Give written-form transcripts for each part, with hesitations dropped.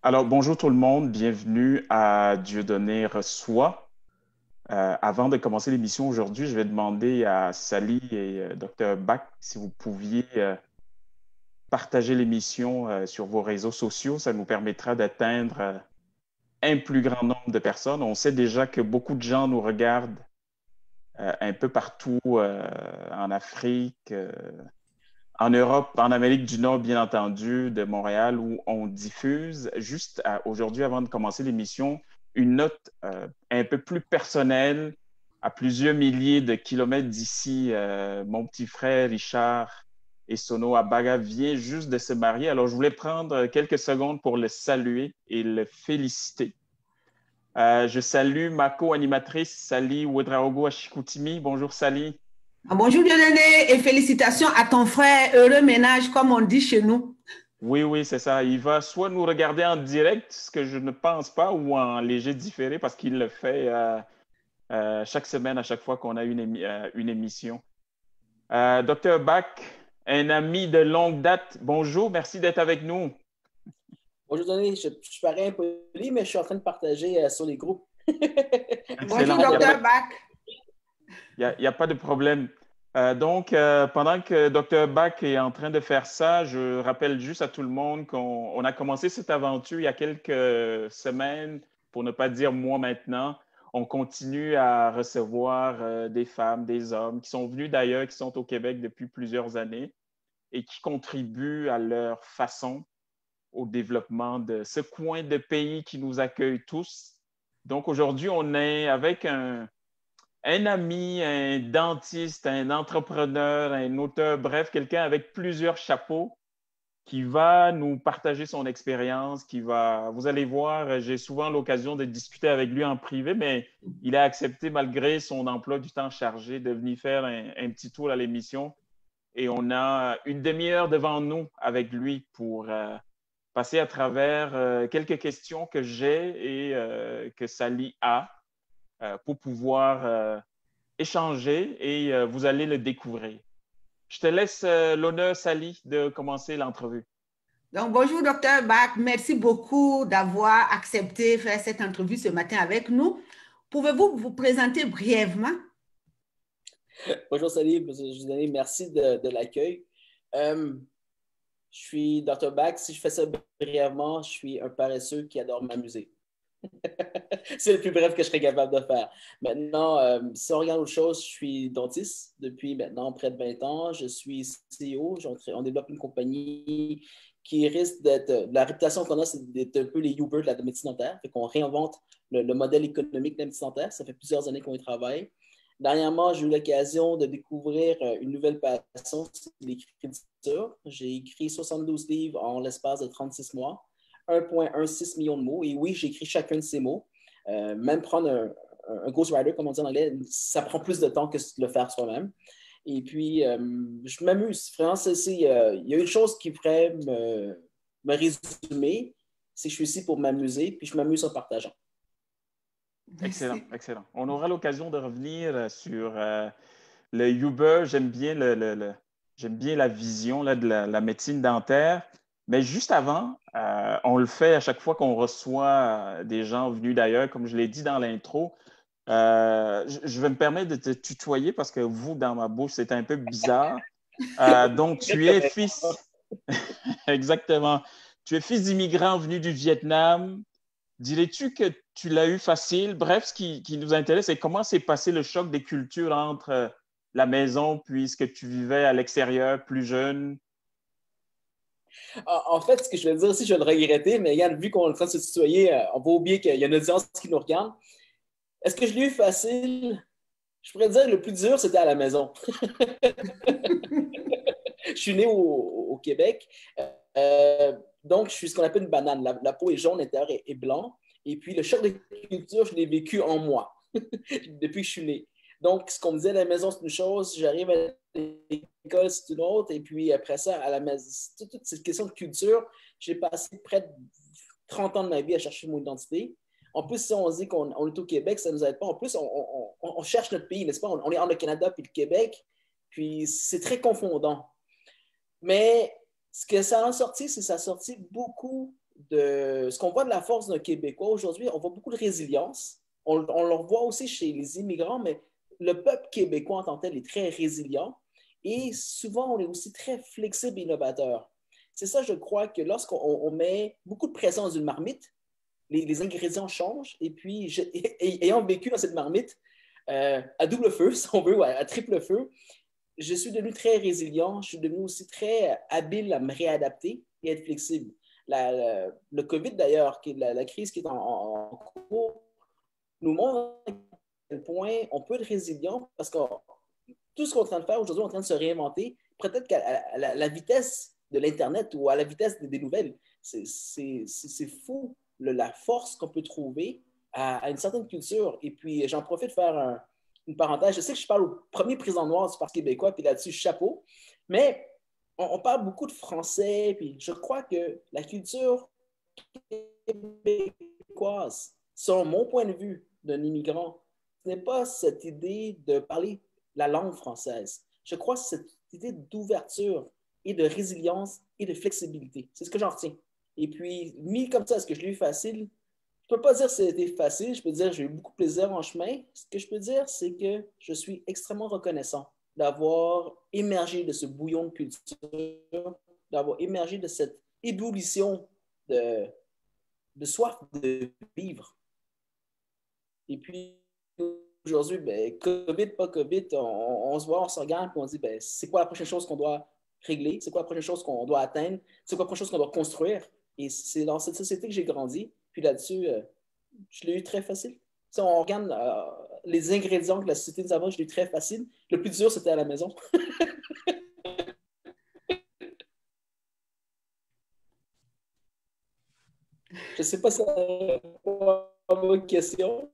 Alors, bonjour tout le monde, bienvenue à Dieudonné reçoit. Avant de commencer l'émission aujourd'hui, je vais demander à Sally et Dr. Bach si vous pouviez partager l'émission sur vos réseaux sociaux. Ça nous permettra d'atteindre un plus grand nombre de personnes. On sait déjà que beaucoup de gens nous regardent un peu partout en Afrique, en Europe, en Amérique du Nord, bien entendu, de Montréal, où on diffuse. Juste aujourd'hui, avant de commencer l'émission, une note un peu plus personnelle, à plusieurs milliers de kilomètres d'ici. Mon petit frère Richard Essono Abaga vient juste de se marier. Alors, je voulais prendre quelques secondes pour le saluer et le féliciter. Je salue ma co-animatrice, Sally Ouedraogo Ashikoutimi. Bonjour, Sally. Bonjour Dieudonné et félicitations à ton frère. Heureux ménage, comme on dit chez nous. Oui, oui, c'est ça. Il va soit nous regarder en direct, ce que je ne pense pas, ou en léger différé, parce qu'il le fait chaque semaine, à chaque fois qu'on a une émission. Docteur Bach, un ami de longue date, bonjour, merci d'être avec nous. Bonjour, Denis. Je parais impoli, mais je suis en train de partager sur les groupes. Bonjour, Excellent. docteur Bach. Il n'y a pas de problème. Pendant que Dr. Bach est en train de faire ça, je rappelle juste à tout le monde qu'on a commencé cette aventure il y a quelques semaines, pour ne pas dire mois maintenant. On continue à recevoir des femmes, des hommes qui sont venus d'ailleurs, qui sont au Québec depuis plusieurs années et qui contribuent à leur façon au développement de ce coin de pays qui nous accueille tous. Donc aujourd'hui, on est avec un ami, un dentiste, un entrepreneur, un auteur, bref, quelqu'un avec plusieurs chapeaux qui va nous partager son expérience, vous allez voir, j'ai souvent l'occasion de discuter avec lui en privé, mais il a accepté, malgré son emploi du temps chargé, de venir faire un petit tour à l'émission. Et on a une demi-heure devant nous avec lui pour passer à travers quelques questions que j'ai et que Sally a pour pouvoir échanger et vous allez le découvrir. Je te laisse l'honneur, Sally, de commencer l'entrevue. Donc, bonjour, docteur Bach. Merci beaucoup d'avoir accepté de faire cette entrevue ce matin avec nous. Pouvez-vous vous présenter brièvement? Bonjour, salut. Merci de l'accueil. Je suis Dr. Bach. Si je fais ça brièvement, je suis un paresseux qui adore m'amuser. C'est le plus bref que je serais capable de faire. Maintenant, si on regarde autre chose, je suis dentiste depuis maintenant près de 20 ans. Je suis CEO. On développe une compagnie qui risque d'être... La réputation qu'on a, c'est d'être un peu les Uber de la médecine dentaire. Fait qu'on réinvente le modèle économique de la médecine dentaire. Ça fait plusieurs années qu'on y travaille. Dernièrement, j'ai eu l'occasion de découvrir une nouvelle passion, c'est l'écriture. J'ai écrit 72 livres en l'espace de 36 mois. 1,16 million de mots. Et oui, j'écris chacun de ces mots. Même prendre un ghostwriter, comme on dit en anglais, ça prend plus de temps que de le faire soi-même. Et puis, je m'amuse. Vraiment, il y a une chose qui pourrait me résumer, c'est que je suis ici pour m'amuser, puis je m'amuse en partageant. Excellent, excellent. On aura l'occasion de revenir sur le Uber. J'aime bien la vision là, de la médecine dentaire. Mais juste avant, on le fait à chaque fois qu'on reçoit des gens venus d'ailleurs, comme je l'ai dit dans l'intro. Je vais me permettre de te tutoyer parce que vous, dans ma bouche, c'est un peu bizarre. Donc, tu es fils, exactement, tu es fils d'immigrants venus du Vietnam. Dirais-tu que tu l'as eu facile? Bref, ce qui nous intéresse, c'est comment s'est passé le choc des cultures entre la maison puisque tu vivais à l'extérieur plus jeune. En fait, ce que je vais dire aussi, je vais le regretter, mais regarde, vu qu'on est en train de se tutoyer, on va oublier qu'il y a une audience qui nous regarde. Est-ce que je l'ai eu facile? Je pourrais dire que le plus dur, c'était à la maison. Je suis né au Québec. Donc, je suis ce qu'on appelle une banane. La peau est jaune, l'intérieur est blanc. Et puis, le choc de culture, je l'ai vécu en moi depuis que je suis né. Donc, ce qu'on me disait à la maison, c'est une chose. J'arrive à l'école, c'est une autre. Et puis, après ça, à la maison, toute cette question de culture, j'ai passé près de 30 ans de ma vie à chercher mon identité. En plus, si on se dit qu'on est au Québec, ça ne nous aide pas. En plus, on cherche notre pays, n'est-ce pas? On est entre le Canada puis le Québec. Puis, c'est très confondant. Mais ce que ça a sorti, c'est que ça a sorti beaucoup de ce qu'on voit de la force d'un Québécois aujourd'hui, on voit beaucoup de résilience. On le voit aussi chez les immigrants, mais le peuple québécois en tant que tel est très résilient et souvent, on est aussi très flexible et innovateur. C'est ça, je crois, que lorsqu'on met beaucoup de pression dans une marmite, les ingrédients changent. Et puis, ayant vécu dans cette marmite, à double feu, si on veut, ou à triple feu, je suis devenu très résilient. Je suis devenu aussi très habile à me réadapter et être flexible. Le COVID, d'ailleurs, la crise qui est en cours, nous montre à quel point on peut être résilient parce que tout ce qu'on est en train de faire aujourd'hui, on est en train de se réinventer. Peut-être qu'à la vitesse de l'Internet ou à la vitesse des nouvelles, c'est fou la force qu'on peut trouver à une certaine culture. Et puis, j'en profite de faire une parenthèse. Je sais que je parle au premier président noir du Parti québécois, puis là-dessus, chapeau. Mais on parle beaucoup de français, puis je crois que la culture québécoise, selon mon point de vue d'un immigrant, ce n'est pas cette idée de parler la langue française. Je crois que c'est cette idée d'ouverture et de résilience et de flexibilité. C'est ce que j'en retiens. Et puis, mis comme ça, est-ce que je l'ai eu facile? Je ne peux pas dire que c'était facile. Je peux dire que j'ai eu beaucoup de plaisir en chemin. Ce que je peux dire, c'est que je suis extrêmement reconnaissant d'avoir émergé de ce bouillon de culture, d'avoir émergé de cette ébullition de soif de vivre. Et puis, aujourd'hui, ben, COVID, pas COVID, on se voit, on se regarde, puis on se dit, ben, c'est quoi la prochaine chose qu'on doit régler? C'est quoi la prochaine chose qu'on doit atteindre? C'est quoi la prochaine chose qu'on doit construire? Et c'est dans cette société que j'ai grandi. Puis là-dessus, je l'ai eu très facile. Si on regarde les ingrédients que la société nous avons, je l'ai eu très facile. Le plus dur, c'était à la maison. Je ne sais pas si c'est une question.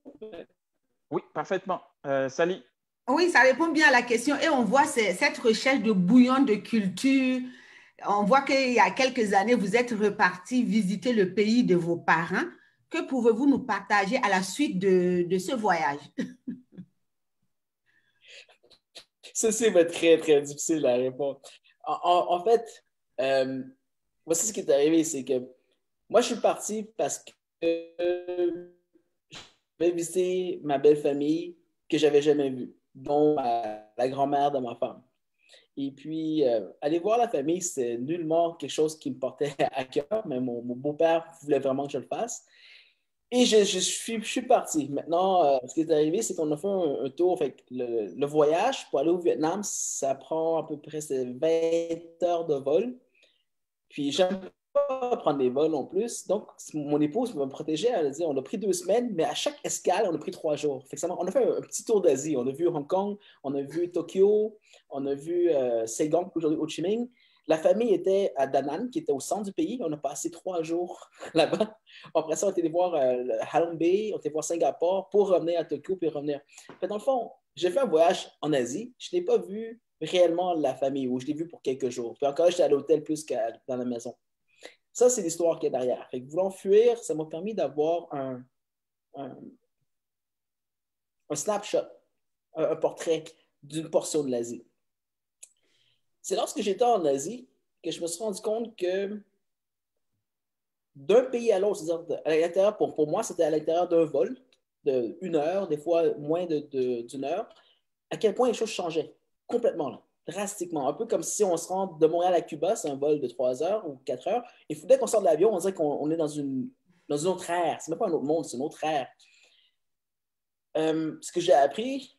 Oui, parfaitement. Sally? Oui, ça répond bien à la question. Et on voit cette recherche de bouillon de culture. On voit qu'il y a quelques années, vous êtes reparti visiter le pays de vos parents. Que pouvez-vous nous partager à la suite de ce voyage? Ça, va être très, très difficile à répondre. En fait, voici ce qui est arrivé, c'est que moi, je suis parti parce que je vais visiter ma belle famille que je n'avais jamais vue, dont la grand-mère de ma femme. Et puis, aller voir la famille, c'est nullement quelque chose qui me portait à cœur, mais mon beau-père voulait vraiment que je le fasse. Et je suis parti. Maintenant, ce qui est arrivé, c'est qu'on a fait un tour. Fait que le voyage pour aller au Vietnam, ça prend à peu près 20 heures de vol. Puis, j'aime pas prendre des vols en plus. Donc, mon épouse me protégeait. Elle a dit, on a pris 2 semaines, mais à chaque escale, on a pris 3 jours. Fait que on a fait un petit tour d'Asie. On a vu Hong Kong, on a vu Tokyo, on a vu Saigon, aujourd'hui Ho Chi Minh. La famille était à Da Nang, qui était au centre du pays. On a passé 3 jours là-bas. Après ça, on était voir Halong Bay, on était voir Singapour pour revenir à Tokyo puis revenir. Mais dans le fond, j'ai fait un voyage en Asie. Je n'ai pas vu réellement la famille, ou je l'ai vu pour quelques jours. Puis encore, j'étais à l'hôtel plus que dans la maison. Ça, c'est l'histoire qu'il y a derrière. Fait que voulant fuir, ça m'a permis d'avoir un snapshot, un portrait d'une portion de l'Asie. C'est lorsque j'étais en Asie que je me suis rendu compte que d'un pays à l'autre, c'est-à-dire à l'intérieur, pour moi, c'était à l'intérieur d'un vol de 1 heure, des fois moins d'une heure, à quel point les choses changeaient complètement, là, drastiquement. Un peu comme si on se rend de Montréal à Cuba, c'est un vol de 3 heures ou 4 heures, et dès qu'on sort de l'avion, on dirait qu'on est dans une autre ère. C'est même pas un autre monde, c'est une autre ère. Ce que j'ai appris,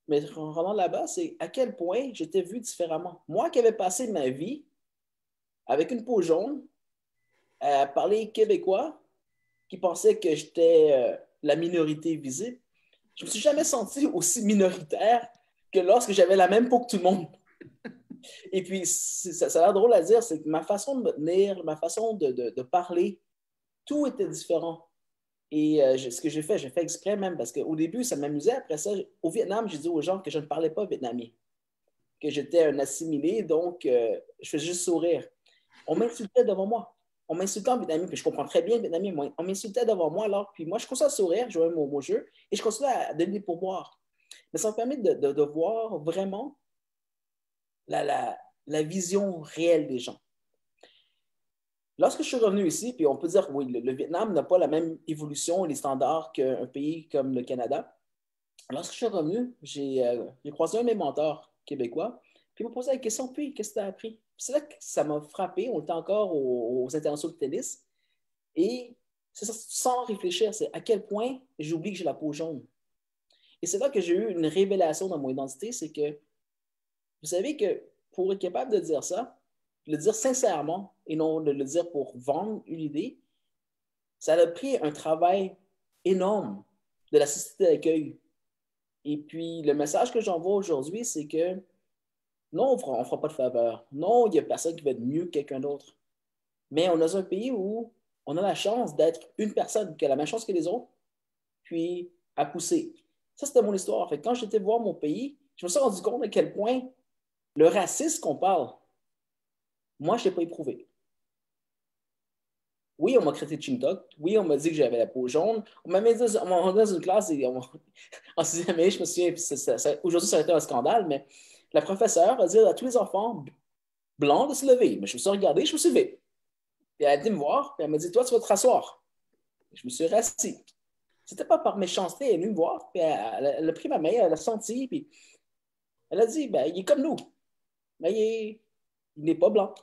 mais en rentrant là-bas, c'est à quel point j'étais vu différemment. Moi qui avais passé ma vie avec une peau jaune, à parler québécois, qui pensait que j'étais la minorité visible, je ne me suis jamais senti aussi minoritaire que lorsque j'avais la même peau que tout le monde. Et puis, ça a l'air drôle à dire, c'est que ma façon de me tenir, ma façon de parler, tout était différent. Et ce que j'ai fait exprès même, parce qu'au début, ça m'amusait. Après ça, au Vietnam, j'ai dit aux gens que je ne parlais pas vietnamien, que j'étais un assimilé, donc je faisais juste sourire. On m'insultait devant moi. On m'insultait en vietnamien, puis je comprends très bien le vietnamien. On m'insultait devant moi, alors, puis moi, je continuais à sourire, je jouais mon jeu, et je continuais à donner des pourboires. Mais ça me permet de voir vraiment la vision réelle des gens. Lorsque je suis revenu ici, puis on peut dire, oui, le Vietnam n'a pas la même évolution et les standards qu'un pays comme le Canada. Lorsque je suis revenu, j'ai croisé un de mes mentors québécois, puis il m'a posé la question, puis, qu'est-ce que tu as appris? C'est là que ça m'a frappé. On était encore aux internationaux de tennis. Et c'est ça, sans réfléchir, c'est à quel point j'oublie que j'ai la peau jaune. Et c'est là que j'ai eu une révélation dans mon identité, c'est que vous savez que pour être capable de dire ça, le dire sincèrement et non de le dire pour vendre une idée, ça a pris un travail énorme de la société d'accueil. Et puis, le message que j'envoie aujourd'hui, c'est que non, on ne fera pas de faveur. Non, il n'y a personne qui va être mieux que quelqu'un d'autre. Mais on est dans un pays où on a la chance d'être une personne qui a la même chance que les autres, puis à pousser. Ça, c'était mon histoire. Fait que quand j'étais voir mon pays, je me suis rendu compte à quel point le racisme qu'on parle, moi, je ne l'ai pas éprouvé. Oui, on m'a traité de chingtok. Oui, on m'a dit que j'avais la peau jaune. On m'a mis dans une classe en sixième année, je me souviens, aujourd'hui, ça a été un scandale, mais la professeure a dit à tous les enfants blancs de se lever. Mais je me suis regardé, je me suis levé. Puis elle a dit me voir, puis elle m'a dit, toi, tu vas te rasseoir. Je me suis rassis. C'était pas par méchanceté, elle est venue me voir, puis elle a pris ma main, elle a senti, puis elle a dit, ben, il est comme nous, mais il n'est pas blanc.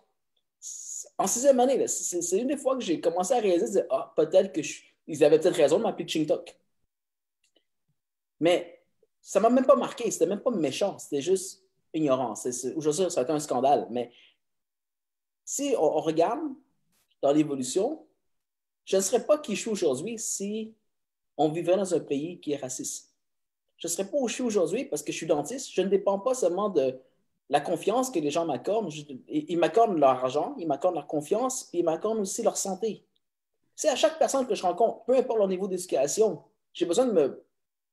En sixième année, c'est une des fois que j'ai commencé à réaliser, ah, peut-être qu'ils avaient peut-être raison de m'appeler Chingtok. Mais ça ne m'a même pas marqué, c'était même pas méchant, c'était juste ignorant. Aujourd'hui, ça a été un scandale, mais si on regarde dans l'évolution, je ne serais pas qui je suis aujourd'hui si on vivait dans un pays qui est raciste. Je ne serais pas où je suis aujourd'hui parce que je suis dentiste. Je ne dépends pas seulement de la confiance que les gens m'accordent. Ils m'accordent leur argent, ils m'accordent leur confiance, puis ils m'accordent aussi leur santé. C'est à chaque personne que je rencontre, peu importe leur niveau d'éducation, j'ai besoin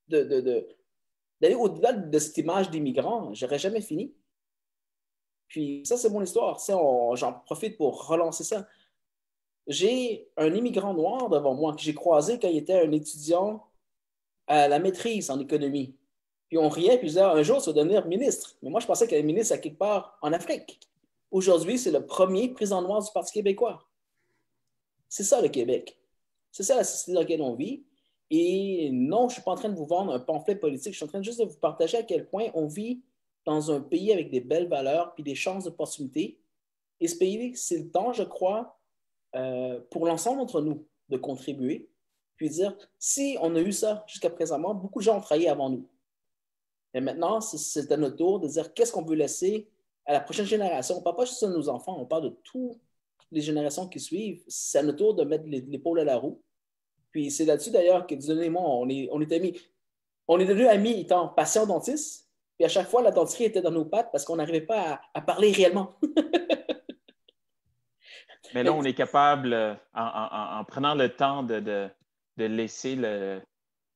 d'aller au-delà de cette image d'immigrant. Je n'aurais jamais fini. Puis ça, c'est mon histoire. J'en profite pour relancer ça. J'ai un immigrant noir devant moi que j'ai croisé quand il était un étudiant à la maîtrise en économie. Puis on riait, puis je disais, un jour, tu vas devenir ministre. Mais moi, je pensais qu'il y avait ministre à quelque part en Afrique. Aujourd'hui, c'est le premier président noir du Parti québécois. C'est ça, le Québec. C'est ça, la société dans laquelle on vit. Et non, je ne suis pas en train de vous vendre un pamphlet politique. Je suis en train juste de vous partager à quel point on vit dans un pays avec des belles valeurs puis des chances d'opportunité. Et ce pays, c'est le temps, je crois, pour l'ensemble d'entre nous de contribuer. Puis dire, si on a eu ça jusqu'à présentement, beaucoup de gens ont travaillé avant nous. Et maintenant, c'est à notre tour de dire qu'est-ce qu'on veut laisser à la prochaine génération. On ne parle pas juste de nos enfants, on parle de toutes les générations qui suivent. C'est à notre tour de mettre l'épaule à la roue. Puis c'est là-dessus d'ailleurs que Dieudonné et moi, on est amis. On est devenus amis étant patients dentistes. Puis à chaque fois, la dentisterie était dans nos pattes parce qu'on n'arrivait pas à parler réellement. Mais là, on est capable, en prenant le temps de laisser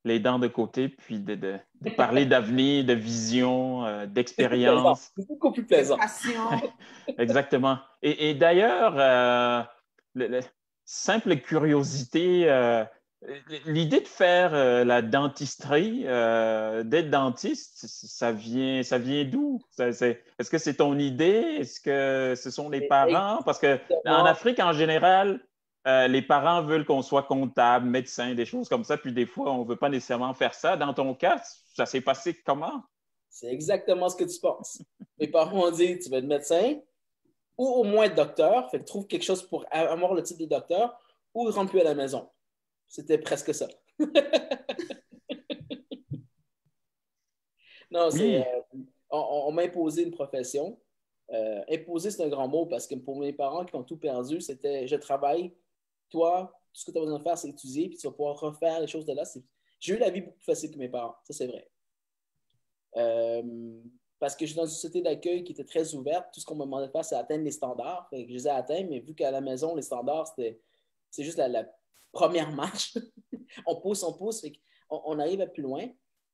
les dents de côté, puis de parler d'avenir, de vision, d'expérience. C'est beaucoup plus plaisant. Exactement. Et d'ailleurs, simple curiosité, l'idée de faire la dentisterie, d'être dentiste, ça vient d'où? Est-ce que c'est ton idée? Est-ce que ce sont les parents? Parce qu'en Afrique, en général, les parents veulent qu'on soit comptable, médecin, des choses comme ça, puis des fois, on ne veut pas nécessairement faire ça. Dans ton cas, ça s'est passé comment? C'est exactement ce que tu penses. Mes parents ont dit, tu vas être médecin ou au moins docteur, fait que trouve quelque chose pour avoir le titre de docteur ou rentre plus à la maison. C'était presque ça. Non, Oui. on m'a imposé une profession. Imposer, c'est un grand mot parce que pour mes parents qui ont tout perdu, c'était je travaille, toi, tout ce que tu as besoin de faire, c'est étudier, puis tu vas pouvoir refaire les choses de là. J'ai eu la vie beaucoup plus facile que mes parents, ça c'est vrai. Parce que je suis dans une société d'accueil qui était très ouverte. Tout ce qu'on me demandait de faire, c'est atteindre les standards. Fait que je les ai atteints, mais vu qu'à la maison, les standards, c'est juste la première marche. on pousse. On arrive à plus loin.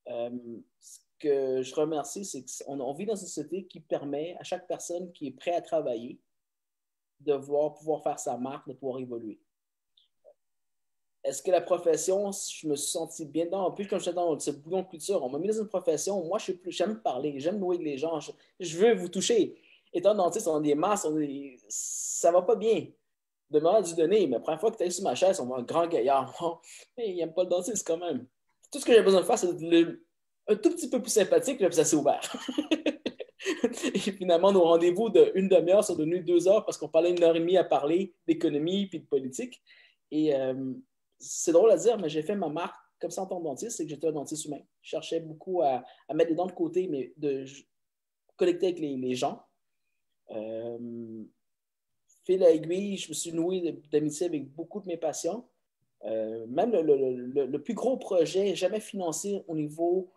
Ce que je remercie, c'est qu'on vit dans une société qui permet à chaque personne qui est prête à travailler de pouvoir faire sa marque, de pouvoir évoluer. Est-ce que la profession, je me suis senti bien dedans? En plus, quand j'étais dans ce bouillon de culture, on m'a mis dans une profession, moi, j'aime parler, j'aime nouer avec les gens, je veux vous toucher. Étant dentiste, on a des masses, ça ne va pas bien. demande à Dieudonné, mais la première fois que tu es sur ma chaise, on voit un grand gaillard. Oh, mais il n'aime pas le dentiste quand même. Tout ce que j'ai besoin de faire, c'est un tout petit peu plus sympathique, là, puis ça s'est ouvert. Et finalement, nos rendez-vous d'une demi-heure sont devenus 2 heures parce qu'on parlait 1 heure et demie à parler d'économie puis de politique. Et c'est drôle à dire, mais j'ai fait ma marque comme ça en tant que dentiste, c'est que j'étais un dentiste humain. Je cherchais beaucoup à mettre les dents de côté, mais de connecter avec les gens. Fil à aiguille, je me suis noué d'amitié avec beaucoup de mes patients. Même le plus gros projet jamais financé au niveau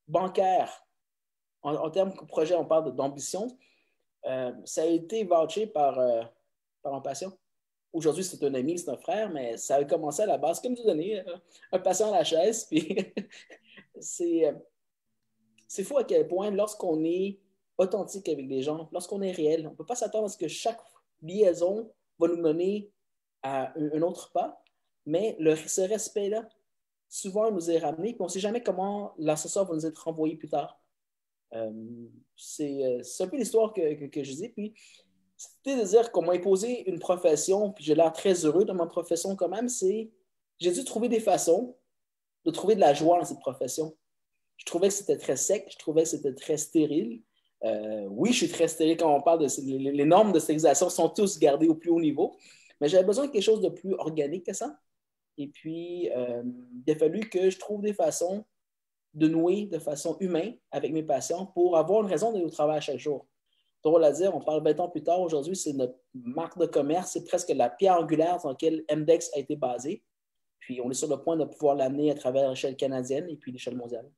bancaire, en termes de projet, on parle d'ambition, ça a été vouché par un patient. Aujourd'hui, c'est un ami, c'est un frère, mais ça a commencé à la base, comme vous donnez, un patient à la chaise. Puis c'est fou à quel point, lorsqu'on est authentique avec les gens, lorsqu'on est réel, on ne peut pas s'attendre à ce que chaque liaison va nous mener à un autre pas, mais ce respect-là, souvent, il nous est ramené, puis on ne sait jamais comment l'ascenseur va nous être renvoyé plus tard. C'est un peu l'histoire que je dis. Puis, c'était de dire qu'on m'a imposé une profession, puis j'ai l'air très heureux dans ma profession quand même, j'ai dû trouver des façons de trouver de la joie dans cette profession. Je trouvais que c'était très sec, je trouvais que c'était très stérile. Oui, je suis très stérile quand on parle de les normes de stérilisation sont tous gardées au plus haut niveau, mais j'avais besoin de quelque chose de plus organique que ça. Et puis, il a fallu que je trouve des façons de nouer de façon humaine avec mes patients pour avoir une raison d'aller au travail chaque jour. Drôle à dire, on parle 20 ans plus tard, aujourd'hui, c'est notre marque de commerce, c'est presque la pierre angulaire sur laquelle MDEX a été basé. Puis, on est sur le point de pouvoir l'amener à travers l'échelle canadienne et puis l'échelle mondiale.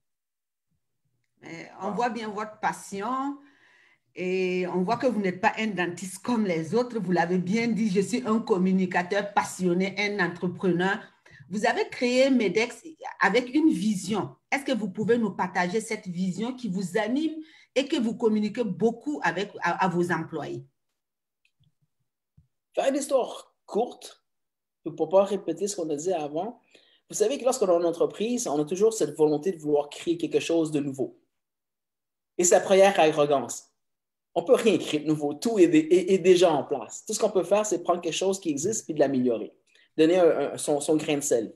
On voit bien votre passion et on voit que vous n'êtes pas un dentiste comme les autres. Vous l'avez bien dit, je suis un communicateur passionné, un entrepreneur. Vous avez créé MEDEX avec une vision. Est-ce que vous pouvez nous partager cette vision qui vous anime et que vous communiquez beaucoup à vos employés? Faire une histoire courte, pour ne pas répéter ce qu'on a dit avant. Vous savez que lorsqu'on a une entreprise, on a toujours cette volonté de vouloir créer quelque chose de nouveau. Et c'est la première arrogance. On ne peut rien créer de nouveau. Tout est déjà en place. Tout ce qu'on peut faire, c'est prendre quelque chose qui existe et de l'améliorer. Donner son grain de sel.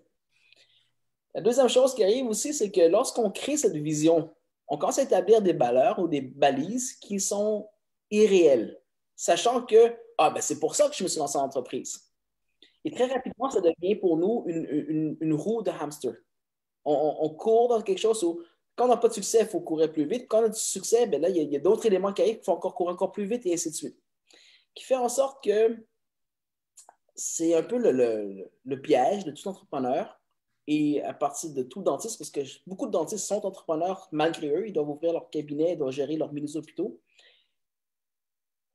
La deuxième chose qui arrive aussi, c'est que lorsqu'on crée cette vision, on commence à établir des valeurs ou des balises qui sont irréelles, sachant que c'est pour ça que je me suis lancé en entreprise. Et très rapidement, ça devient pour nous une roue de hamster. On court dans quelque chose où, quand on n'a pas de succès, il faut courir plus vite. Quand on a du succès, là, il y a d'autres éléments qui arrivent, il faut encore courir encore plus vite et ainsi de suite. Qui fait en sorte que c'est un peu le piège de tout entrepreneur et à partir de tout dentiste, parce que beaucoup de dentistes sont entrepreneurs malgré eux, ils doivent ouvrir leur cabinet, ils doivent gérer leurs mini-hôpitaux.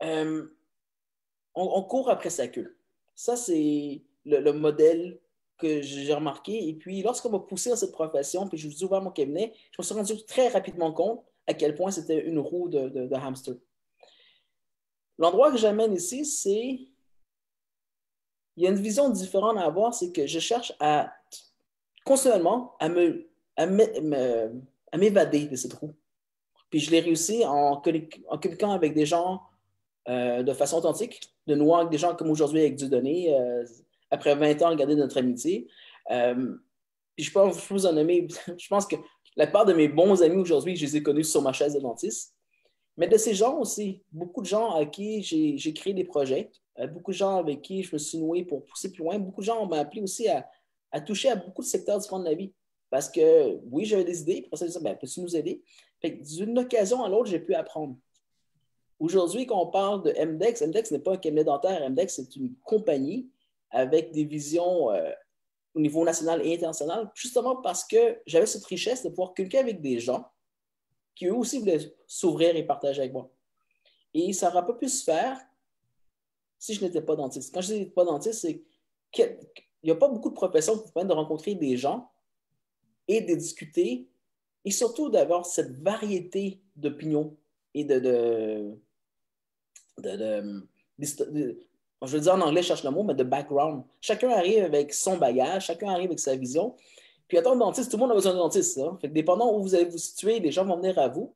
On court après sa queue. Ça, c'est le modèle que j'ai remarqué. Et puis, lorsqu'on m'a poussé dans cette profession, puis je vous ai ouvert mon cabinet, je me suis rendu très rapidement compte à quel point c'était une roue de hamster. L'endroit que j'amène ici, c'est... Il y a une vision différente à avoir, c'est que je cherche continuellement à m'évader de cette roue. Puis je l'ai réussi en communiquant avec des gens de façon authentique, de nouer avec des gens comme aujourd'hui avec Dieudonné, après 20 ans, regarder notre amitié. Puis je peux vous en nommer, je pense que la part de mes bons amis aujourd'hui, je les ai connus sur ma chaise de dentiste. Mais de ces gens aussi, beaucoup de gens à qui j'ai créé des projets, beaucoup de gens avec qui je me suis noué pour pousser plus loin, beaucoup de gens m'ont appelé aussi à toucher à beaucoup de secteurs différents de la vie. Parce que oui, j'avais des idées, puis après ça, je disais, peux-tu nous aider? D'une occasion à l'autre, j'ai pu apprendre. Aujourd'hui, quand on parle de MDEX, MDEX n'est pas un cabinet dentaire, MDEX, c'est une compagnie avec des visions au niveau national et international, justement parce que j'avais cette richesse de pouvoir communiquer avec des gens qui eux aussi voulaient s'ouvrir et partager avec moi. Et ça n'aurait pas pu se faire si je n'étais pas dentiste. Quand je dis pas dentiste, c'est qu'il n'y a pas beaucoup de professions qui vous permettent de rencontrer des gens et de discuter et surtout d'avoir cette variété d'opinions et je veux dire en anglais, je cherche le mot, mais de background. Chacun arrive avec son bagage, chacun arrive avec sa vision. Puis, en tant que dentiste, tout le monde a besoin de dentiste. Hein? Fait que dépendant où vous allez vous situer, les gens vont venir à vous.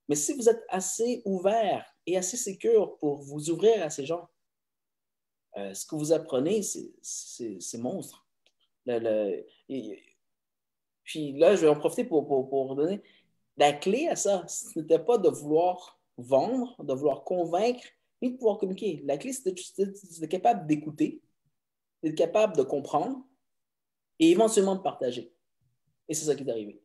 Mais si vous êtes assez ouvert et assez sécure pour vous ouvrir à ces gens, Ce que vous apprenez, c'est monstre. Puis là, je vais en profiter pour donner la clé à ça. Ce n'était pas de vouloir vendre, de vouloir convaincre, ni de pouvoir communiquer. La clé, c'était d'être capable d'écouter, d'être capable de comprendre et éventuellement de partager. Et c'est ça qui est arrivé.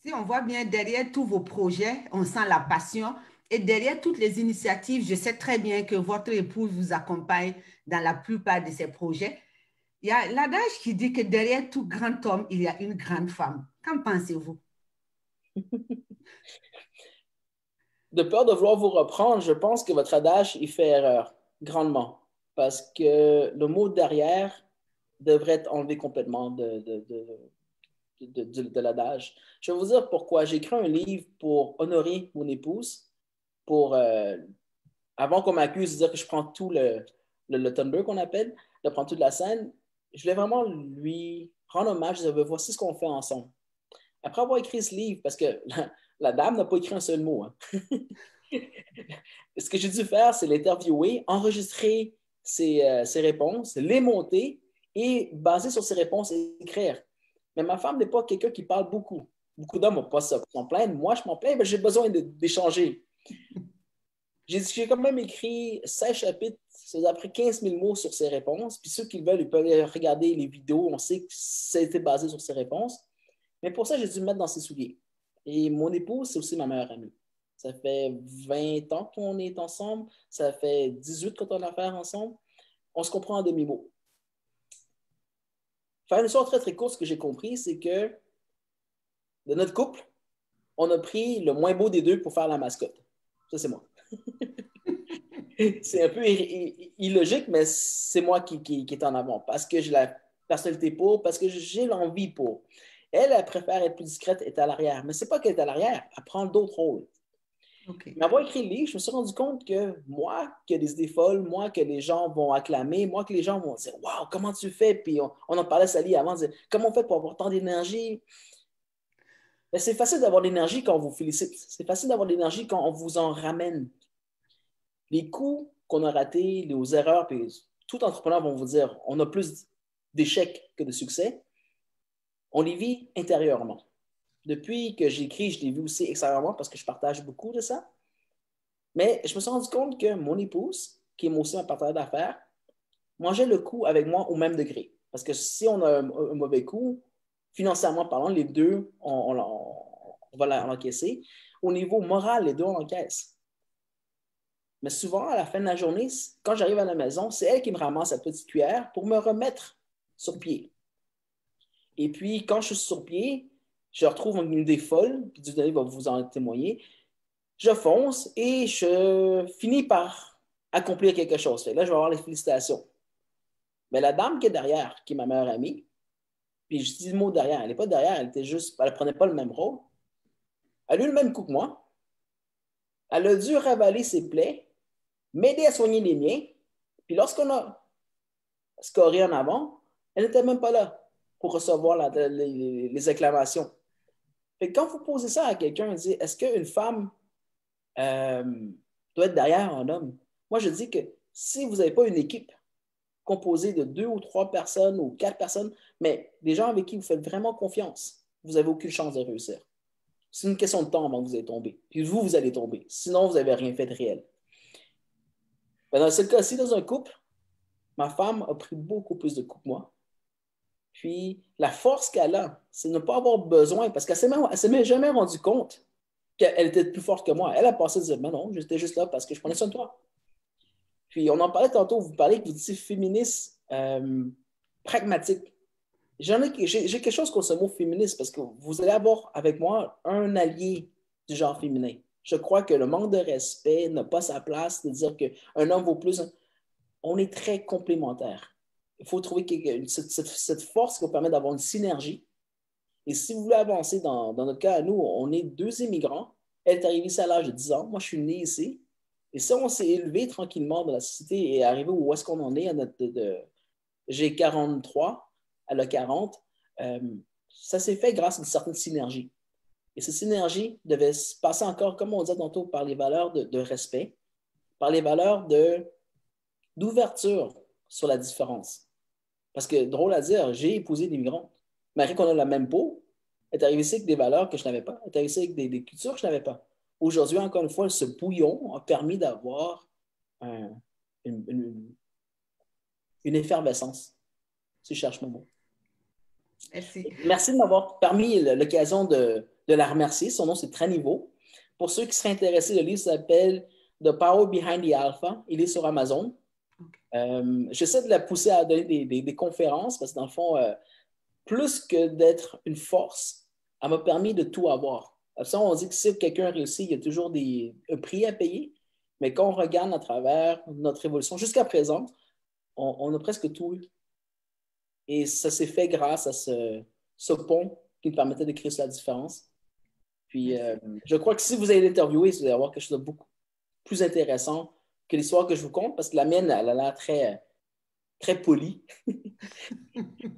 Si on voit bien derrière tous vos projets, on sent la passion. Et derrière toutes les initiatives, je sais très bien que votre épouse vous accompagne dans la plupart de ces projets. Il y a l'adage qui dit que derrière tout grand homme, il y a une grande femme. Qu'en pensez-vous? De peur de vouloir vous reprendre, je pense que votre adage, il fait erreur, grandement. Parce que le mot derrière devrait être enlevé complètement de l'adage. Je vais vous dire pourquoi. J'ai écrit un livre pour honorer mon épouse, pour, avant qu'on m'accuse de dire que je prends tout le thunder qu'on appelle, de prendre toute la scène, je voulais vraiment lui rendre hommage, je disais, voici ce qu'on fait ensemble. Après avoir écrit ce livre, parce que la dame n'a pas écrit un seul mot. Hein. Ce que j'ai dû faire, c'est l'interviewer, enregistrer ses réponses, les monter et, basé sur ses réponses, écrire. Mais ma femme n'est pas quelqu'un qui parle beaucoup. Beaucoup d'hommes n'ont pas ça pour s'en plaindre. Moi, je m'en plains, mais j'ai besoin d'échanger. J'ai quand même écrit 16 chapitres, c'est après 15 000 mots sur ses réponses. Puis ceux qui veulent, ils peuvent regarder les vidéos. On sait que ça a été basé sur ses réponses. Mais pour ça, j'ai dû me mettre dans ses souliers. Et mon épouse, c'est aussi ma meilleure amie. Ça fait 20 ans qu'on est ensemble. Ça fait 18 qu'on a affaire ensemble. On se comprend en demi-mot. Faire une histoire très, très courte, ce que j'ai compris, c'est que de notre couple, on a pris le moins beau des deux pour faire la mascotte. Ça, c'est moi. C'est un peu illogique, mais c'est moi qui est en avant parce que j'ai la personnalité pour, parce que j'ai l'envie pour. Elle, elle préfère être plus discrète, être à l'arrière. Mais ce n'est pas qu'elle est à l'arrière, elle prend d'autres rôles. Okay. Mais avoir écrit le livre, je me suis rendu compte que moi, qui ai des idées folles, moi, que les gens vont acclamer, moi, que les gens vont dire « Wow, comment tu fais? » Puis on en parlait à Sally avant, on disait « Comment on fait pour avoir tant d'énergie? » C'est facile d'avoir de l'énergie quand on vous félicite. C'est facile d'avoir de l'énergie quand on vous en ramène. Les coups qu'on a ratés, les erreurs, puis tout entrepreneur va vous dire on a plus d'échecs que de succès. On les vit intérieurement. Depuis que j'écris, je les vis aussi extérieurement parce que je partage beaucoup de ça. Mais je me suis rendu compte que mon épouse, qui est aussi ma partenaire d'affaires, mangeait le coup avec moi au même degré. Parce que si on a un mauvais coup, financièrement parlant, les deux, on va l'encaisser. Au niveau moral, les deux, on l'encaisse. Mais souvent, à la fin de la journée, quand j'arrive à la maison, c'est elle qui me ramasse sa petite cuillère pour me remettre sur pied. Et puis, quand je suis sur pied, je retrouve une idée folle, puis Dieudonné va vous en témoigner. Je fonce et je finis par accomplir quelque chose. Là, je vais avoir les félicitations. Mais la dame qui est derrière, qui est ma meilleure amie, puis je dis le mot derrière, elle n'est pas derrière, elle ne prenait pas le même rôle. Elle a eu le même coup que moi. Elle a dû ravaler ses plaies, m'aider à soigner les miens. Puis lorsqu'on a scoré en avant, elle n'était même pas là pour recevoir les acclamations. Fait que quand vous posez ça à quelqu'un, dit est-ce qu'une femme doit être derrière un homme? Moi, je dis que si vous n'avez pas une équipe composée de 2 ou 3 personnes ou 4 personnes, mais des gens avec qui vous faites vraiment confiance, vous n'avez aucune chance de réussir. C'est une question de temps avant que vous allez tomber. Puis vous allez tomber. Sinon, vous n'avez rien fait de réel. Mais dans ce cas-ci, dans un couple, ma femme a pris beaucoup plus de coups que moi. Puis la force qu'elle a, c'est de ne pas avoir besoin, parce qu'elle ne s'est jamais rendue compte qu'elle était plus forte que moi. Elle a passé à dire, mais non, j'étais juste là parce que je prenais soin de toi. Puis on en parlait tantôt, vous parlez que vous dites féministe pragmatique. J'ai quelque chose contre ce mot féministe parce que vous allez avoir avec moi un allié du genre féminin. Je crois que le manque de respect n'a pas sa place de dire qu'un homme vaut plus. On est très complémentaires. Il faut trouver cette force qui va permettre d'avoir une synergie. Et si vous voulez avancer, dans notre cas, nous, on est 2 immigrants. Elle est arrivée ici à l'âge de 10 ans. Moi, je suis né ici. Et ça, on s'est élevé tranquillement dans la société et arrivé où est-ce qu'on en est. J'ai 43, elle a 40. Ça s'est fait grâce à une certaine synergie. Et cette synergie devait se passer encore, comme on disait tantôt, par les valeurs de respect, par les valeurs de d'ouverture sur la différence. Parce que, drôle à dire, j'ai épousé des migrants. Malgré qu'on a la même peau, elle est arrivée ici avec des valeurs que je n'avais pas. Elle est arrivée ici avec des cultures que je n'avais pas. Aujourd'hui, encore une fois, ce bouillon a permis d'avoir une effervescence, si je cherche mon mot. Merci. Merci de m'avoir permis l'occasion de la remercier. Son nom, c'est Traniveau. Pour ceux qui seraient intéressés, le livre s'appelle The Power Behind the Alpha. Il est sur Amazon. Okay. J'essaie de la pousser à donner des conférences parce que dans le fond, plus que d'être une force, elle m'a permis de tout avoir. Ça, on dit que si quelqu'un réussit, il y a toujours un prix à payer. Mais quand on regarde à travers notre évolution, jusqu'à présent, on a presque tout eu. Et ça s'est fait grâce à ce pont qui me permettait de créer la différence. Puis, je crois que si vous allez l'interviewer, vous allez avoir quelque chose de beaucoup plus intéressant que l'histoire que je vous conte, parce que la mienne, elle a l'air très, très polie.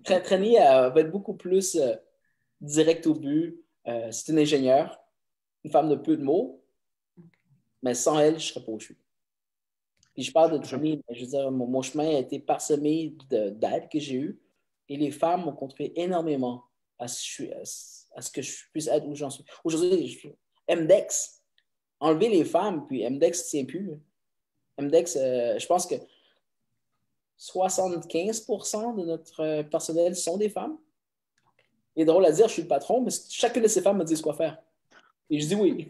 Trani, elle va être beaucoup plus direct au but. C'est une ingénieure, une femme de peu de mots, mais sans elle, je ne serais pas où je suis. Puis je parle de Trani, je veux dire, mon chemin a été parsemé d'aides que j'ai eues, et les femmes m'ont contribué énormément à ce que je puisse être où j'en suis. Aujourd'hui, MDEX, enlever les femmes, puis MDEX ne tient plus. MDEX, je pense que 75% de notre personnel sont des femmes. Il est drôle à dire, je suis le patron, mais chacune de ces femmes me dit quoi faire. Et je dis oui.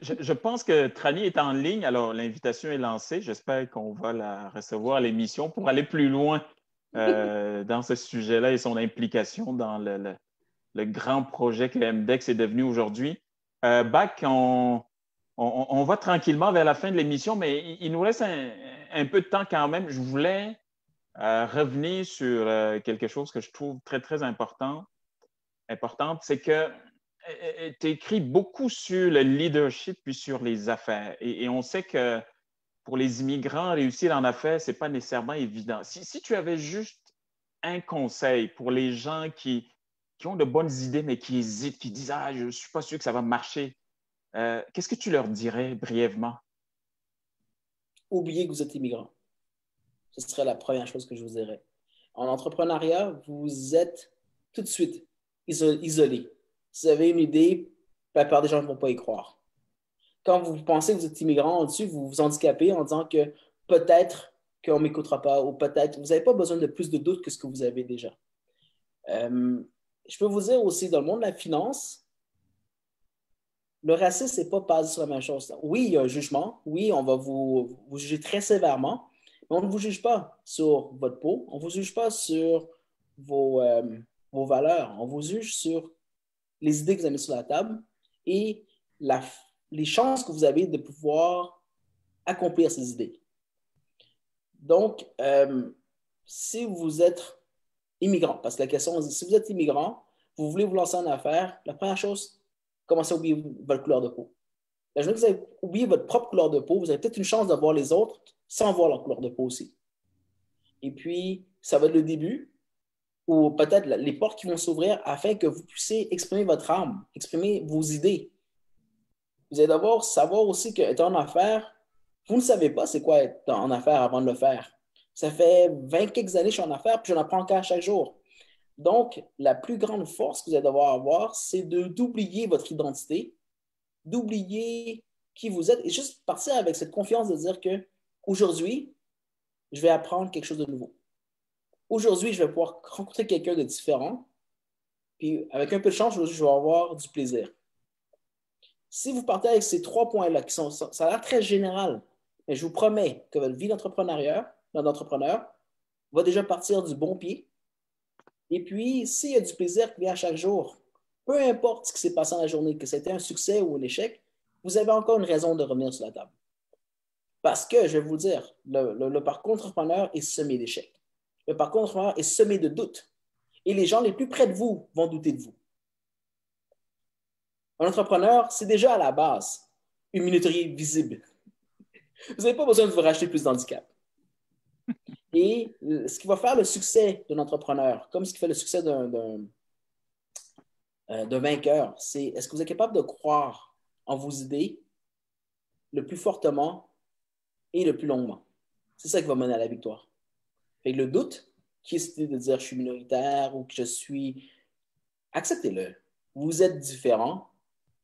Je pense que Trani est en ligne, alors l'invitation est lancée. J'espère qu'on va la recevoir à l'émission pour aller plus loin dans ce sujet-là et son implication dans le grand projet que MDEX est devenu aujourd'hui. Bac, on va tranquillement vers la fin de l'émission, mais il nous reste un peu de temps quand même. Je voulais revenir sur quelque chose que je trouve très, très importante, c'est que tu écris beaucoup sur le leadership puis sur les affaires. Et on sait que pour les immigrants, réussir en affaires, ce n'est pas nécessairement évident. Si tu avais juste un conseil pour les gens qui ont de bonnes idées, mais qui hésitent, qui disent « Ah, je ne suis pas sûr que ça va marcher », qu'est-ce que tu leur dirais brièvement? Oubliez que vous êtes immigrant. Ce serait la première chose que je vous dirais. En entrepreneuriat, vous êtes tout de suite isolé. Si vous avez une idée, la plupart des gens ne vont pas y croire. Quand vous pensez que vous êtes immigrant au-dessus, vous vous handicapez en disant que peut-être qu'on ne m'écoutera pas ou peut-être, vous n'avez pas besoin de plus de doutes que ce que vous avez déjà. Je peux vous dire aussi, dans le monde de la finance, le racisme n'est pas basé sur la même chose. Oui, il y a un jugement. Oui, on va vous juger très sévèrement, mais on ne vous juge pas sur votre peau. On ne vous juge pas sur vos valeurs. On vous juge sur les idées que vous avez mises sur la table et les chances que vous avez de pouvoir accomplir ces idées. Donc, si vous êtes immigrant, parce que la question, si vous êtes immigrant, vous voulez vous lancer en affaires, la première chose, commencez à oublier votre couleur de peau. La journée que vous avez oublié votre propre couleur de peau, vous avez peut-être une chance de voir les autres sans voir leur couleur de peau aussi. Et puis, ça va être le début, ou peut-être les portes qui vont s'ouvrir afin que vous puissiez exprimer votre âme, exprimer vos idées. Vous allez devoir savoir aussi qu'être en affaires, vous ne savez pas c'est quoi être en affaires avant de le faire. Ça fait 20 quelques années que je suis en affaires, puis j'en apprends encore chaque jour. Donc, la plus grande force que vous allez devoir avoir, c'est d'oublier votre identité, d'oublier qui vous êtes et juste partir avec cette confiance de dire que aujourd'hui, je vais apprendre quelque chose de nouveau. Aujourd'hui, je vais pouvoir rencontrer quelqu'un de différent, puis avec un peu de chance, je vais avoir du plaisir. Si vous partez avec ces 3 points-là, ça a l'air très général, mais je vous promets que votre vie d'entrepreneur va déjà partir du bon pied. Et puis, s'il y a du plaisir qui vient à chaque jour, peu importe ce qui s'est passé dans la journée, que c'était un succès ou un échec, vous avez encore une raison de revenir sur la table. Parce que, je vais vous dire, le parcours entrepreneur est semé d'échecs. Le parcours entrepreneur est semé de doutes. Et les gens les plus près de vous vont douter de vous. Un entrepreneur, c'est déjà à la base une minorité visible. Vous n'avez pas besoin de vous racheter plus d'handicap. Et ce qui va faire le succès d'un entrepreneur, comme ce qui fait le succès d'un vainqueur, c'est est-ce que vous êtes capable de croire en vos idées le plus fortement et le plus longuement. C'est ça qui va mener à la victoire. Fait que le doute, qui est cette idée de dire je suis minoritaire ou que je suis... Acceptez-le. Vous êtes différent.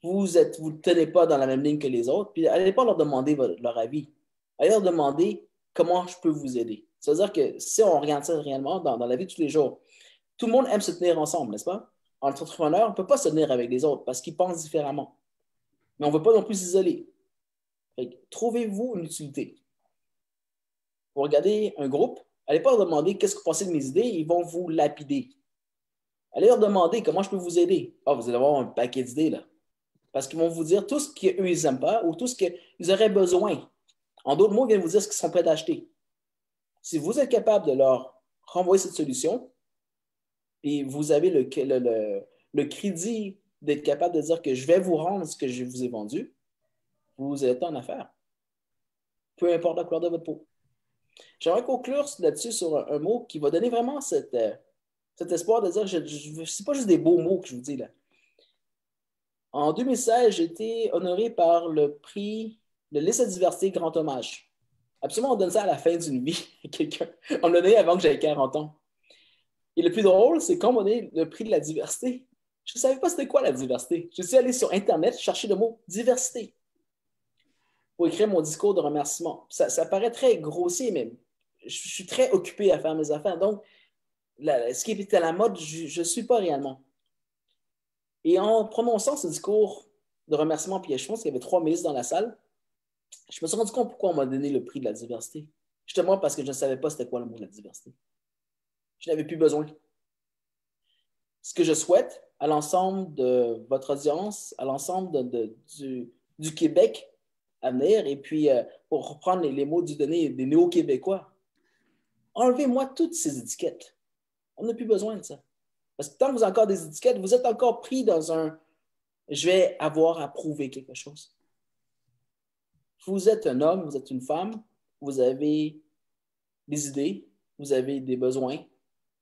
Vous ne tenez pas dans la même ligne que les autres. Puis allez pas leur demander leur avis. Allez leur demander comment je peux vous aider. C'est-à-dire que si on regarde ça réellement dans la vie de tous les jours, tout le monde aime se tenir ensemble, n'est-ce pas? Entre entrepreneurs, on ne peut pas se tenir avec les autres parce qu'ils pensent différemment. Mais on ne veut pas non plus s'isoler. Trouvez-vous une utilité. Vous regardez un groupe, allez pas leur demander qu'est-ce que vous pensez de mes idées, ils vont vous lapider. Allez leur demander comment je peux vous aider. Ah, vous allez avoir un paquet d'idées là. Parce qu'ils vont vous dire tout ce qu'eux, ils n'aiment pas ou tout ce qu'ils auraient besoin. En d'autres mots, ils viennent vous dire ce qu'ils sont prêts à acheter. Si vous êtes capable de leur renvoyer cette solution, et vous avez le crédit d'être capable de dire que je vais vous rendre ce que je vous ai vendu, vous êtes en affaire. Peu importe la couleur de votre peau. J'aimerais conclure là-dessus sur un mot qui va donner vraiment cet espoir de dire ce n'est pas juste des beaux mots que je vous dis là. En 2016, j'ai été honoré par le prix de l'Essai de diversité Grand Hommage. Absolument, on donne ça à la fin d'une vie à quelqu'un. On l'a donné avant que j'avais 40 ans. Et le plus drôle, c'est quand on m'a donné le prix de la diversité. Je ne savais pas c'était quoi la diversité. Je suis allé sur Internet chercher le mot diversité pour écrire mon discours de remerciement. Ça paraît très grossier, mais je suis très occupé à faire mes affaires. Donc, ce qui était à la mode, je ne suis pas réellement. Et en prononçant ce discours de remerciement, puis je pense qu'il y avait 3 ministres dans la salle, je me suis rendu compte pourquoi on m'a donné le prix de la diversité. Justement parce que je ne savais pas c'était quoi le mot de la diversité. Je n'avais plus besoin. Ce que je souhaite à l'ensemble de votre audience, à l'ensemble du Québec à venir, et puis pour reprendre les mots du donné des néo-québécois, enlevez-moi toutes ces étiquettes. On n'a plus besoin de ça. Parce que tant que vous avez encore des étiquettes, vous êtes encore pris dans un « je vais avoir à prouver quelque chose ». Vous êtes un homme, vous êtes une femme, vous avez des idées, vous avez des besoins,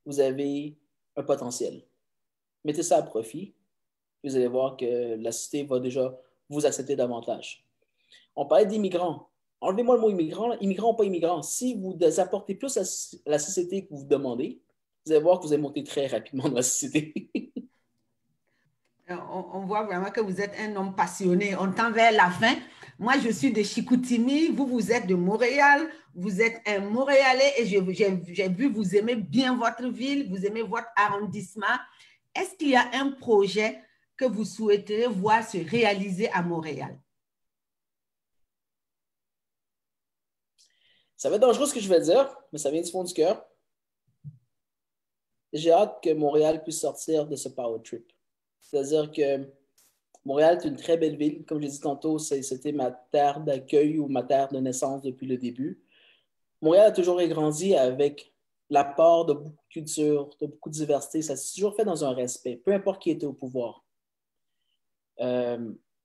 vous avez un potentiel. Mettez ça à profit, vous allez voir que la société va déjà vous accepter davantage. On parlait d'immigrants. Enlevez-moi le mot immigrant, immigrant ou pas immigrant. Si vous apportez plus à la société que vous demandez, vous allez voir que vous allez monter très rapidement dans la société. On voit vraiment que vous êtes un homme passionné. On tend vers la fin. Moi, je suis de Chicoutimi. Vous êtes de Montréal. Vous êtes un Montréalais et j'ai vu, vous aimez bien votre ville, vous aimez votre arrondissement. Est-ce qu'il y a un projet que vous souhaiterez voir se réaliser à Montréal? Ça va être dangereux ce que je vais dire, mais ça vient du fond du cœur. J'ai hâte que Montréal puisse sortir de ce power trip. C'est-à-dire que Montréal est une très belle ville. Comme je l'ai dit tantôt, c'était ma terre d'accueil ou ma terre de naissance depuis le début. Montréal a toujours grandi avec l'apport de beaucoup de culture, de beaucoup de diversité. Ça s'est toujours fait dans un respect, peu importe qui était au pouvoir.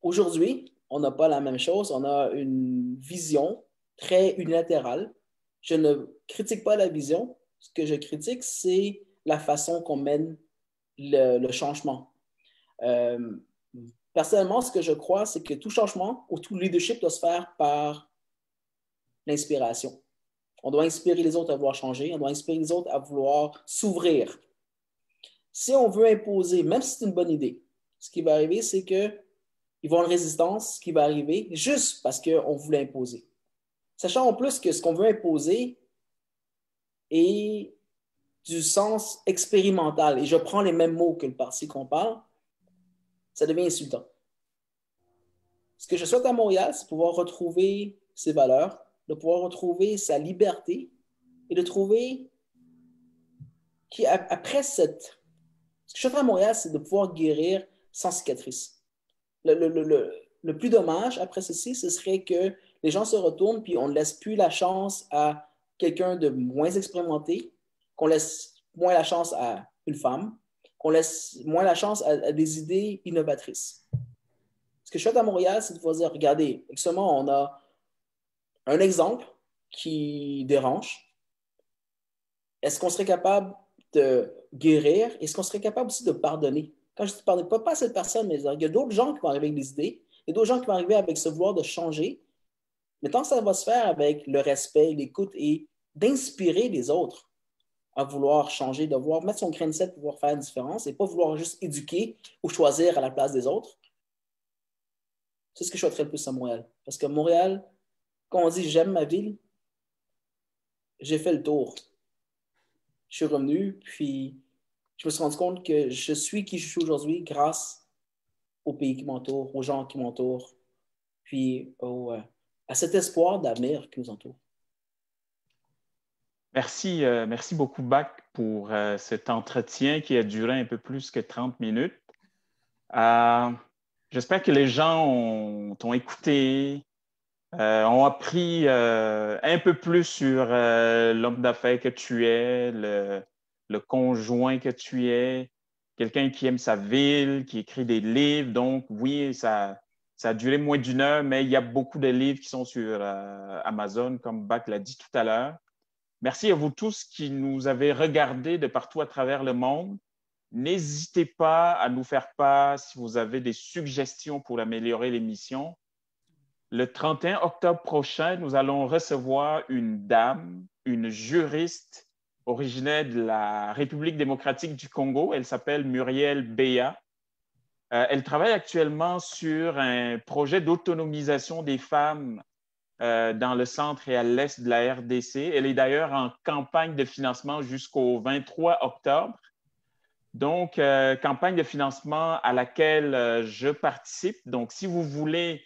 Aujourd'hui, on n'a pas la même chose. On a une vision très unilatérale. Je ne critique pas la vision. Ce que je critique, c'est la façon qu'on mène le changement. Personnellement, ce que je crois, c'est que tout changement ou tout leadership doit se faire par l'inspiration. On doit inspirer les autres à vouloir changer, on doit inspirer les autres à vouloir s'ouvrir. Si on veut imposer, même si c'est une bonne idée, ce qui va arriver, c'est qu'ils vont avoir une résistance qui va arriver juste parce qu'on voulait imposer. Sachant en plus que ce qu'on veut imposer est du sens expérimental, et je prends les mêmes mots que le parti qu'on parle, ça devient insultant. Ce que je souhaite à Montréal, c'est pouvoir retrouver ses valeurs, de pouvoir retrouver sa liberté et de trouver qu'après Ce que je souhaite à Montréal, c'est de pouvoir guérir sans cicatrice. Le plus dommage après ceci, ce serait que les gens se retournent puis on ne laisse plus la chance à quelqu'un de moins expérimenté, qu'on laisse moins la chance à une femme, qu'on laisse moins la chance à des idées innovatrices. Ce que je souhaite à Montréal, c'est de pouvoir dire, regardez, actuellement, on a un exemple qui dérange. Est-ce qu'on serait capable de guérir? Est-ce qu'on serait capable aussi de pardonner? Quand je dis pardonner, pas à cette personne, mais il y a d'autres gens qui vont arriver avec des idées, il y a d'autres gens qui vont arriver avec ce vouloir de changer. Mais tant que ça va se faire avec le respect, l'écoute et d'inspirer les autres à vouloir changer, de vouloir mettre son grain de sel pour pouvoir faire une différence et pas vouloir juste éduquer ou choisir à la place des autres, c'est ce que je souhaiterais le plus à Montréal. Parce que Montréal, quand on dit j'aime ma ville, j'ai fait le tour. Je suis revenu, puis je me suis rendu compte que je suis qui je suis aujourd'hui grâce au pays qui m'entoure, aux gens qui m'entourent, puis à cet espoir d'avenir qui nous entoure. Merci, merci beaucoup, Bac, pour cet entretien qui a duré un peu plus que 30 minutes. J'espère que les gens t'ont écouté, ont appris un peu plus sur l'homme d'affaires que tu es, le conjoint que tu es, quelqu'un qui aime sa ville, qui écrit des livres. Donc, oui, ça a duré moins d'une heure, mais il y a beaucoup de livres qui sont sur Amazon, comme Bac l'a dit tout à l'heure. Merci à vous tous qui nous avez regardés de partout à travers le monde. N'hésitez pas à nous faire part si vous avez des suggestions pour améliorer l'émission. Le 31 octobre prochain, nous allons recevoir une dame, une juriste originaire de la République démocratique du Congo. Elle s'appelle Muriel Beya. Elle travaille actuellement sur un projet d'autonomisation des femmes dans le centre et à l'est de la RDC. Elle est d'ailleurs en campagne de financement jusqu'au 23 octobre. Donc, campagne de financement à laquelle je participe. Donc, si vous voulez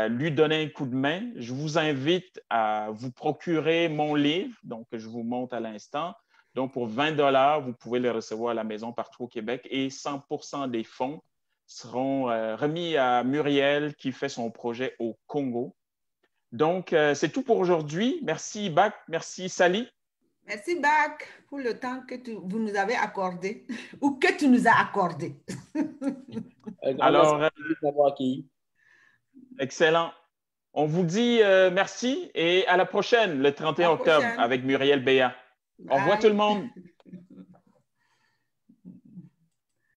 lui donner un coup de main, je vous invite à vous procurer mon livre, donc que je vous montre à l'instant. Donc, pour 20 $, vous pouvez le recevoir à la maison partout au Québec et 100% des fonds seront remis à Muriel qui fait son projet au Congo. Donc, c'est tout pour aujourd'hui. Merci, Bac. Merci, Sally. Merci, Bac, pour le temps que vous nous avez accordé ou que tu nous as accordé. Alors, excellent. On vous dit merci et à la prochaine, le 31 octobre, avec Muriel Beya. Au revoir tout le monde.